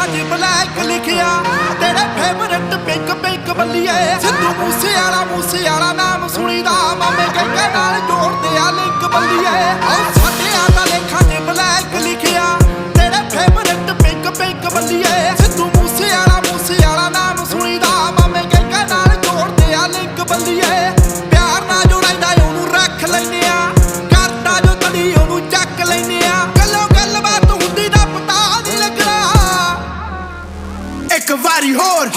ਲੇਖਾਂ 'ਚ ਬਲੈਕ ਲਿਖਿਆ ਤੇਰੇ ਫੇਵਰਟ ਪਿੰਕ ਪਿੰਕ ਬੱਲੀਏ ਸਿੱਧੂ ਮੂਸੇ ਵਾਲਾ ਨਾਮ ਸੁਣੀਦਾ ਮਾਮੇ ਕਹਿੰਦੇ ਨਾਲ ਜੋੜਦੇ ਆ ਲਿੰਕ ਬੱਲੀਏ ਸਾਡਿਆਂ ਦਾ ਲੇਖਾਂ 'ਚ ਬਲੈਕ ਲਿਖਿਆ ਤੇਰੇ ਫੇਵਰਟ ਪਿੰਕ ਪਿੰਕ ਬੱਲੀਏ ਸਿੱਧੂ ਮੂਸੇ ਵਾਲਾ ਨਾਮ ਸੁਣੀਦਾ ਮਾਮੇ ਕਹਿੰਦੇ ਨਾਲ ਜੋੜਦੇ ਆ ਲਿੰਕ ਬੱਲੀਏ ਪਿਆਰ ਨਾਲ ਜੋ ਰਹਿੰਦਾ ਉਹਨੂੰ ਰੱਖ ਲੈਨੇ ਆ ਕਰਦਾ ਜੋ ਤੜੀ ਉਹਨੂੰ ਚੱਕ ਲੈਨੇ ਆ ਗੱਲੋਂ ਗੱਲਬਾਤ ਹੁੰਦੀ ਦਾ ਪਤਾ ਨਹੀਂ ਲੱਗਣਾ ਇੱਕ ਵਾਰੀ ਹੋਰ